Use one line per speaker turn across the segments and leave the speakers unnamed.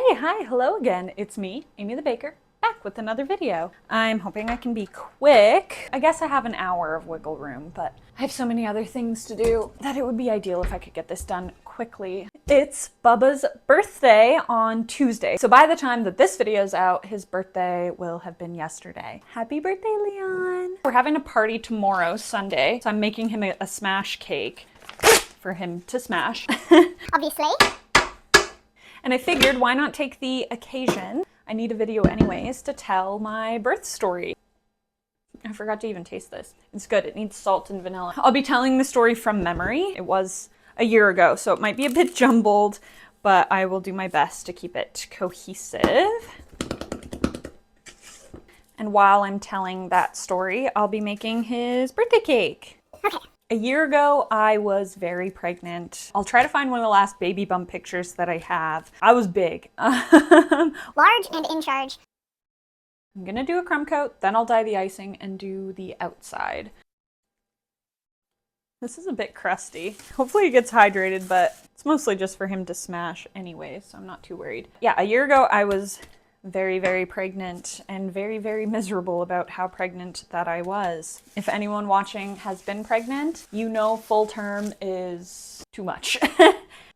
Hi, hello again. It's me, Amy the Baker, back with another video. I'm hoping I can be quick. I guess I have an hour of wiggle room, but I have so many other things to do that it would be ideal if I could get this done quickly. It's Bubba's birthday on Tuesday. So by the time that this video is out, his birthday will have been yesterday. Happy birthday, Leon. We're having a party tomorrow, Sunday, so I'm making him a smash cake for him to smash.
Obviously.
And I figured, why not take the occasion? I need a video anyways to tell my birth story. I forgot to even taste this. It's good. It needs salt and vanilla. I'll be telling the story from memory. It was a year ago, so it might be a bit jumbled, but I will do my best to keep it cohesive. And while I'm telling that story, I'll be making his birthday cake.
Okay.
A year ago, I was very pregnant. I'll try to find one of the last baby bump pictures that I have. I was big.
Large and in charge.
I'm gonna do a crumb coat, then I'll dye the icing and do the outside. This is a bit crusty. Hopefully it gets hydrated, but it's mostly just for him to smash anyway, so I'm not too worried. Yeah, a year ago, I was very, very pregnant and very, very miserable about how pregnant that I was. If anyone watching has been pregnant, you know full term is too much.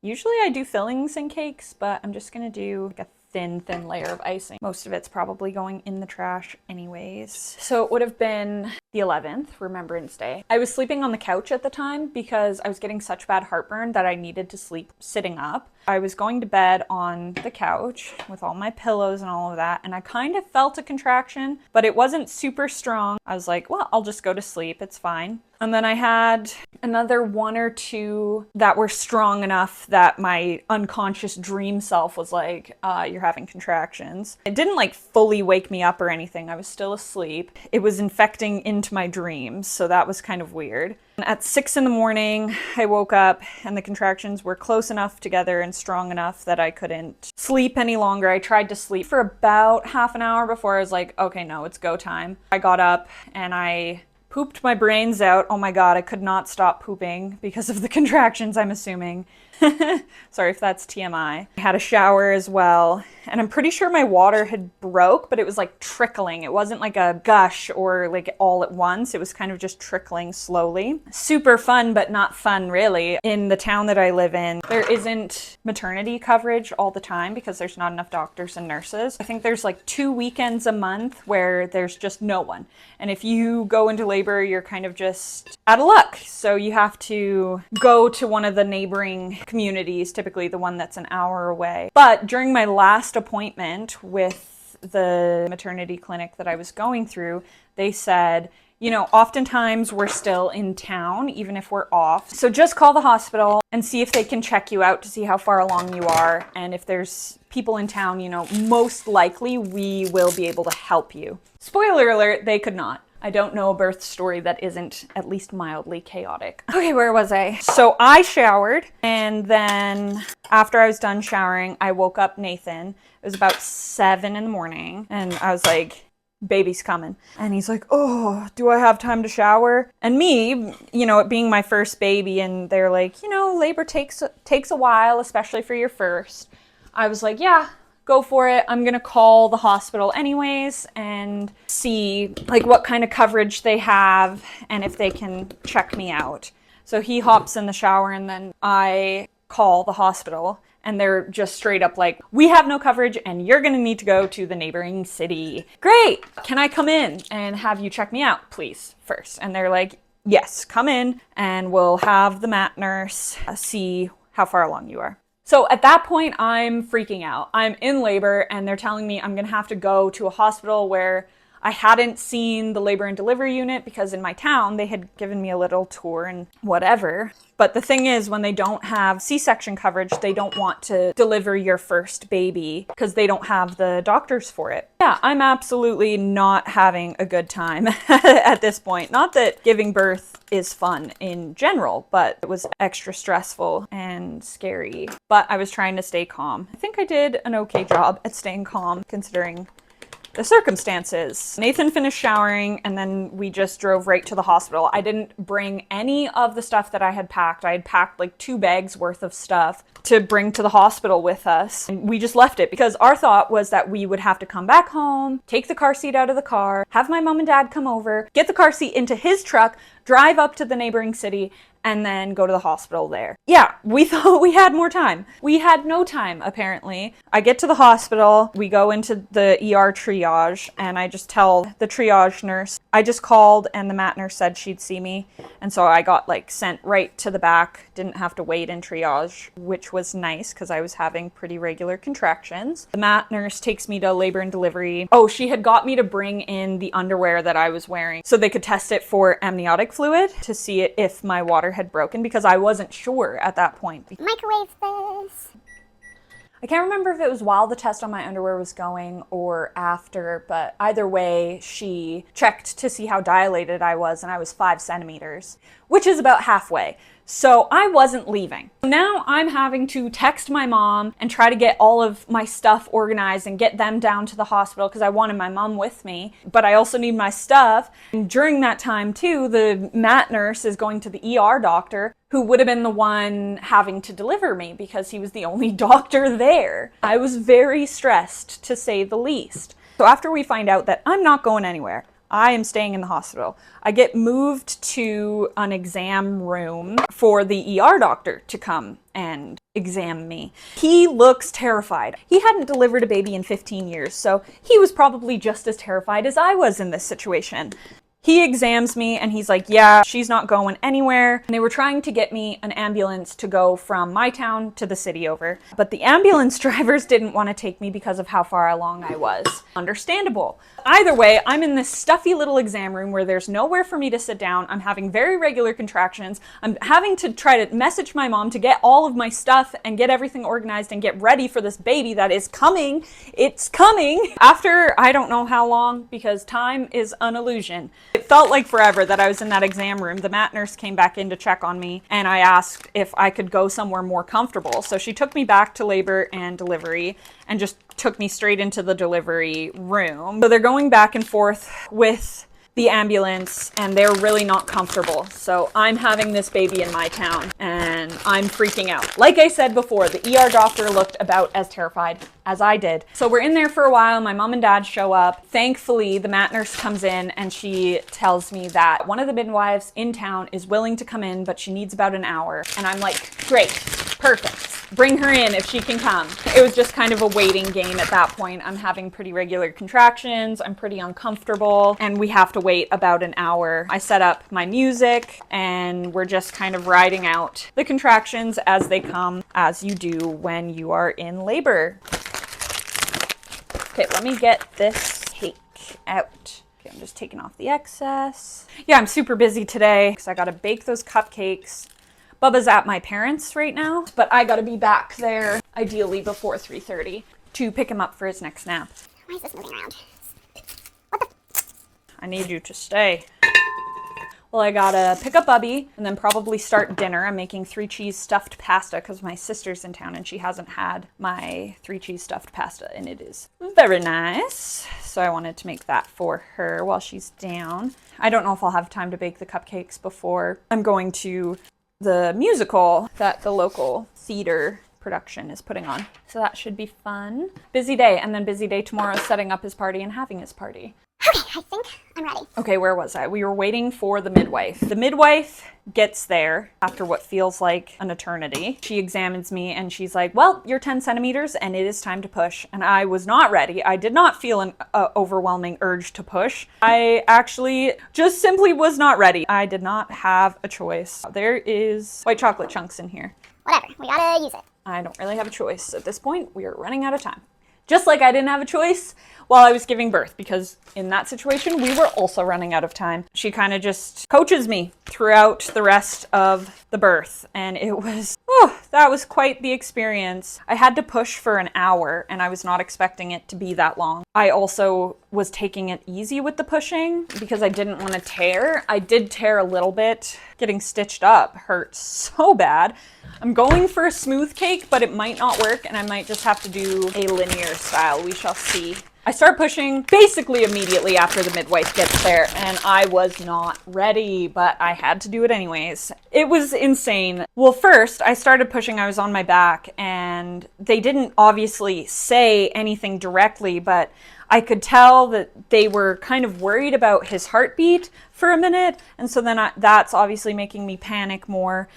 Usually I do fillings in cakes, but I'm just gonna do like a thin layer of icing. Most of it's probably going in the trash anyways. So it would have been the 11th, Remembrance Day. I was sleeping on the couch at the time because I was getting such bad heartburn that I needed to sleep sitting up. I was going to bed on the couch with all my pillows and all of that, and I kind of felt a contraction, but it wasn't super strong. I was like, well, I'll just go to sleep, it's fine. And then I had another one or two that were strong enough that my unconscious dream self was like, you're having contractions. It didn't like fully wake me up or anything. I was still asleep. It was infecting into my dreams, so that was kind of weird. And at 6 in the morning, I woke up and the contractions were close enough together and strong enough that I couldn't sleep any longer. I tried to sleep for about half an hour before I was like, okay, no, it's go time. I got up and I pooped my brains out. Oh my God, I could not stop pooping because of the contractions, I'm assuming. Sorry if that's TMI. I had a shower as well, and I'm pretty sure my water had broke, but it was like trickling. It wasn't like a gush or like all at once. It was kind of just trickling slowly. Super fun, but not fun really. In the town that I live in, there isn't maternity coverage all the time because there's not enough doctors and nurses. I think there's like 2 weekends a month where there's just no one. And if you go into labor, you're kind of just out of luck. So you have to go to one of the neighboring communities, typically the one that's an hour away. But during my last appointment with the maternity clinic that I was going through, they said, you know, oftentimes we're still in town, even if we're off. So just call the hospital and see if they can check you out to see how far along you are. And if there's people in town, you know, most likely we will be able to help you. Spoiler alert, they could not. I don't know a birth story that isn't at least mildly chaotic. Okay, where was I? So I showered, and then after I was done showering, I woke up Nathan. It was about 7 in the morning, and I was like, baby's coming. And he's like, oh, do I have time to shower? And me, you know, it being my first baby, and they're like, you know, labor takes a while, especially for your first. I was like, yeah, go for it. I'm gonna call the hospital anyways and see like what kind of coverage they have and if they can check me out. So he hops in the shower and then I call the hospital and they're just straight up like, we have no coverage and you're gonna need to go to the neighboring city. Great, can I come in and have you check me out, please, first? And they're like, yes, come in and we'll have the mat nurse see how far along you are. So at that point, I'm freaking out. I'm in labor and they're telling me I'm gonna have to go to a hospital where I hadn't seen the labor and delivery unit because in my town, they had given me a little tour and whatever. But the thing is, when they don't have C-section coverage, they don't want to deliver your first baby because they don't have the doctors for it. Yeah, I'm absolutely not having a good time at this point. Not that giving birth is fun in general, but it was extra stressful and scary. But I was trying to stay calm. I think I did an okay job at staying calm considering the circumstances. Nathan finished showering and then we just drove right to the hospital. I didn't bring any of the stuff that I had packed. I had packed like 2 bags worth of stuff to bring to the hospital with us. And we just left it because our thought was that we would have to come back home, take the car seat out of the car, have my mom and dad come over, get the car seat into his truck, drive up to the neighboring city, and then go to the hospital there. Yeah, we thought we had more time. We had no time, apparently. I get to the hospital, we go into the ER triage, and I just tell the triage nurse, I just called and the mat nurse said she'd see me. And so I got like sent right to the back, didn't have to wait in triage, which was nice because I was having pretty regular contractions. The mat nurse takes me to labor and delivery. Oh, she had got me to bring in the underwear that I was wearing so they could test it for amniotic fluid to see if my water had broken because I wasn't sure at that point.
Microwave this.
I can't remember if it was while the test on my underwear was going or after, but either way, she checked to see how dilated I was, and I was 5 centimeters, which is about halfway. So I wasn't leaving. Now I'm having to text my mom and try to get all of my stuff organized and get them down to the hospital because I wanted my mom with me, but I also need my stuff. And during that time too, the mat nurse is going to the ER doctor who would have been the one having to deliver me because he was the only doctor there. I was very stressed, to say the least. So after we find out that I'm not going anywhere, I am staying in the hospital, I get moved to an exam room for the ER doctor to come and examine me. He looks terrified. He hadn't delivered a baby in 15 years, so he was probably just as terrified as I was in this situation. He examines me and he's like, yeah, she's not going anywhere. And they were trying to get me an ambulance to go from my town to the city over. But the ambulance drivers didn't want to take me because of how far along I was. Understandable. Either way, I'm in this stuffy little exam room where there's nowhere for me to sit down. I'm having very regular contractions. I'm having to try to message my mom to get all of my stuff and get everything organized and get ready for this baby that is coming. It's coming. After I don't know how long, because time is an illusion. It felt like forever that I was in that exam room. The mat nurse came back in to check on me and I asked if I could go somewhere more comfortable. So she took me back to labor and delivery and just took me straight into the delivery room. So they're going back and forth with the ambulance and they're really not comfortable. So I'm having this baby in my town and I'm freaking out. Like I said before, the ER doctor looked about as terrified as I did. So we're in there for a while. My mom and dad show up. Thankfully, the mat nurse comes in and she tells me that one of the midwives in town is willing to come in, but she needs about an hour. And I'm like, great, perfect. Bring her in if she can come. It was just kind of a waiting game at that point. I'm having pretty regular contractions. I'm pretty uncomfortable and we have to wait about an hour. I set up my music and we're just kind of riding out the contractions as they come, as you do when you are in labor. Okay, let me get this cake out. Okay, I'm just taking off the excess. Yeah, I'm super busy today because I gotta bake those cupcakes. Bubba's at my parents' right now, but I gotta be back there ideally before 3:30 to pick him up for his next nap.
Why is this moving around?
I need you to stay. Well, I gotta pick up Bubby and then probably start dinner. I'm making 3-cheese stuffed pasta because my sister's in town and she hasn't had my 3-cheese stuffed pasta and it is very nice. So I wanted to make that for her while she's down. I don't know if I'll have time to bake the cupcakes before I'm going to the musical that the local theater production is putting on. So that should be fun. Busy day, and then busy day tomorrow setting up his party and having his party.
Okay, I think I'm ready.
Okay, where was I? We were waiting for the midwife. The midwife gets there after what feels like an eternity. She examines me and she's like, well, you're 10 centimeters and it is time to push. And I was not ready. I did not feel an overwhelming urge to push. I actually just simply was not ready. I did not have a choice. There is white chocolate chunks in here.
Whatever, we gotta use it.
I don't really have a choice. At this point, we are running out of time. Just like I didn't have a choice while I was giving birth, because in that situation, we were also running out of time. She kind of just coaches me throughout the rest of the birth, and it was, that was quite the experience. I had to push for an hour, and I was not expecting it to be that long. I also was taking it easy with the pushing because I didn't want to tear. I did tear a little bit. Getting stitched up hurt so bad. I'm going for a smooth cake, but it might not work, and I might just have to do a linear style. We shall see. I start pushing basically immediately after the midwife gets there, and I was not ready, but I had to do it anyways. It was insane. Well, first, I started pushing, I was on my back, and they didn't obviously say anything directly, but I could tell that they were kind of worried about his heartbeat for a minute, and so then that's obviously making me panic more.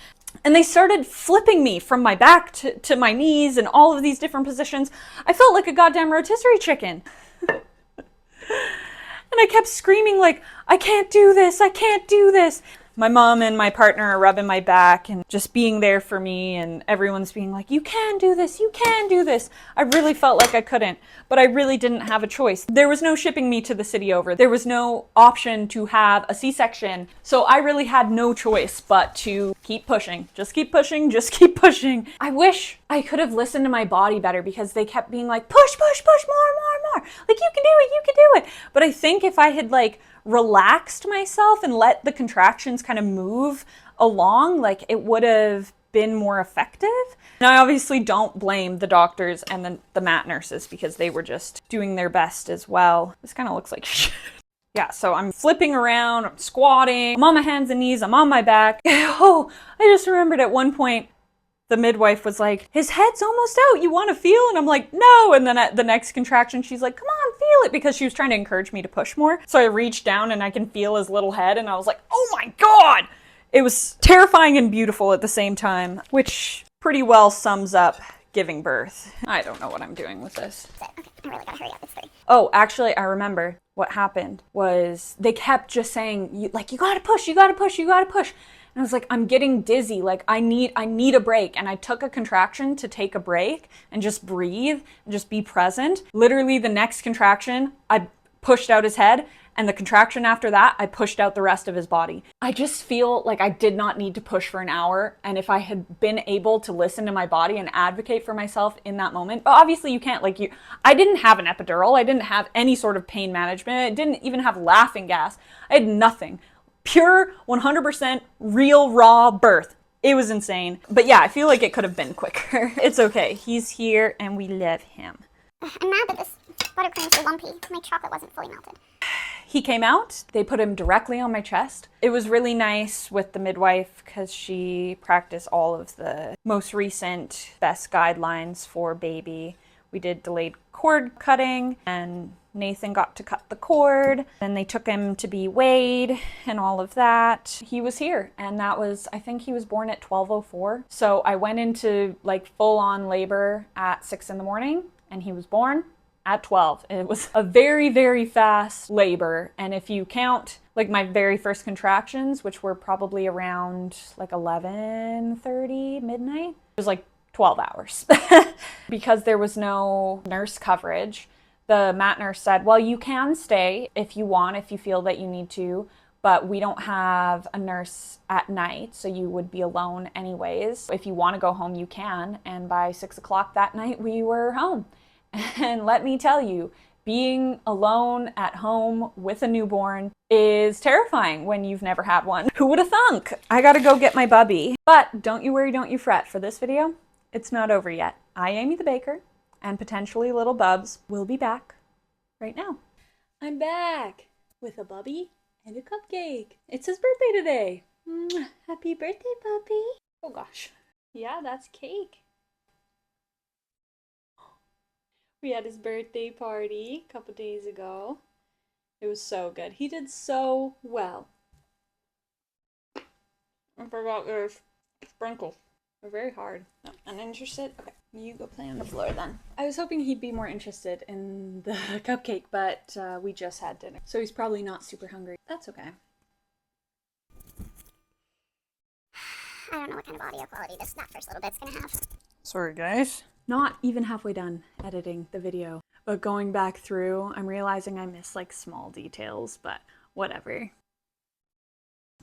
And they started flipping me from my back to my knees in all of these different positions. I felt like a goddamn rotisserie chicken. And I kept screaming like, I can't do this, I can't do this. My mom and my partner are rubbing my back and just being there for me, and everyone's being like, you can do this, you can do this. I really felt like I couldn't, but I really didn't have a choice. There was no shipping me to the city over. There was no option to have a C-section. So I really had no choice but to keep pushing. Just keep pushing, just keep pushing. I wish I could have listened to my body better, because they kept being like, push, push, push, more. Like, you can do it, you can do it. But I think if I had like relaxed myself and let the contractions kind of move along, like, it would have been more effective. And I obviously don't blame the doctors and the mat nurses, because they were just doing their best as well. This kind of looks like shit. Yeah, so I'm flipping around, I'm squatting, I'm on my hands and knees, I'm on my back. Oh, I just remembered at one point, the midwife was like, his head's almost out, you want to feel? And I'm like, no. And then at the next contraction, she's like, come on, feel it, because she was trying to encourage me to push more. So I reached down and I can feel his little head, and I was like, oh my God. It was terrifying and beautiful at the same time, which pretty well sums up giving birth. I don't know what I'm doing with this.
Okay, I really gotta hurry up. It's 3.
Oh, actually, I remember what happened was they kept just saying, you gotta push, you gotta push, you gotta push. And I was like, I'm getting dizzy. Like, I need a break. And I took a contraction to take a break and just breathe and just be present. Literally the next contraction, I pushed out his head. And the contraction after that, I pushed out the rest of his body. I just feel like I did not need to push for an hour. And if I had been able to listen to my body and advocate for myself in that moment, but obviously you can't, I didn't have an epidural. I didn't have any sort of pain management. I didn't even have laughing gas. I had nothing. Pure 100% real raw birth. It was insane. But yeah, I feel like it could have been quicker. It's okay. He's here and we love him.
I'm mad that this buttercream's so lumpy. My chocolate wasn't fully melted.
He came out. They put him directly on my chest. It was really nice with the midwife, because she practiced all of the most recent best guidelines for baby. We did delayed cord cutting, and Nathan got to cut the cord. Then they took him to be weighed and all of that. He was here, and that was, I think he was born at 12:04. So I went into like full on labor at 6 in the morning, and he was born at 12. It was a very, very fast labor. And if you count like my very first contractions, which were probably around like 11:30, midnight, it was like 12 hours. Because there was no nurse coverage, the mat nurse said, well, you can stay if you want, if you feel that you need to, but we don't have a nurse at night, so you would be alone anyways. If you want to go home, you can. And by 6 o'clock that night, we were home. And let me tell you, being alone at home with a newborn is terrifying when you've never had one. Who would have thunk? I gotta go get my bubby. But don't you worry, don't you fret. For this video, it's not over yet. I, Amy the baker, and potentially little Bubs, will be back right now. I'm back with a bubby and a cupcake. It's his birthday today. Happy birthday, puppy. Oh gosh. Yeah, that's cake. We had his birthday party a couple days ago. It was so good. He did so well. I forgot there's sprinkles. They're very hard. No, uninterested? Okay, you go play on the floor then. I was hoping he'd be more interested in the cupcake, but we just had dinner. So he's probably not super hungry. That's okay.
I don't know what kind of audio quality that first little bit's gonna have.
Sorry, guys. Not even halfway done editing the video, but going back through, I'm realizing I missed like small details, but whatever.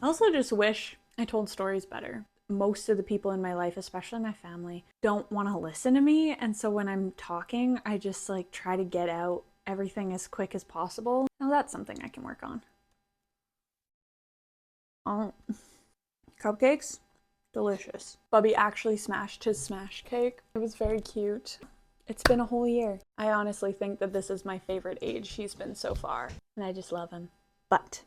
I also just wish I told stories better. Most of the people in my life, especially my family, don't want to listen to me, and so when I'm talking, I just like try to get out everything as quick as possible. Now that's something I can work on. Oh, cupcakes? Delicious. Bubby actually smashed his smash cake. It was very cute. It's been a whole year. I honestly think that this is my favorite age he's been so far, and I just love him. But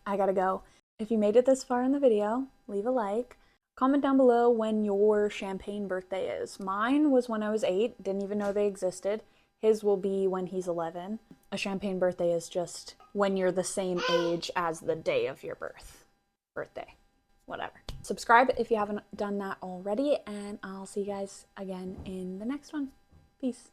I gotta go. If you made it this far in the video, leave a like. Comment down below when your champagne birthday is. Mine was when I was 8, didn't even know they existed. His will be when he's 11. A champagne birthday is just when you're the same age as the day of your birthday. Whatever. Subscribe if you haven't done that already, and I'll see you guys again in the next one. Peace.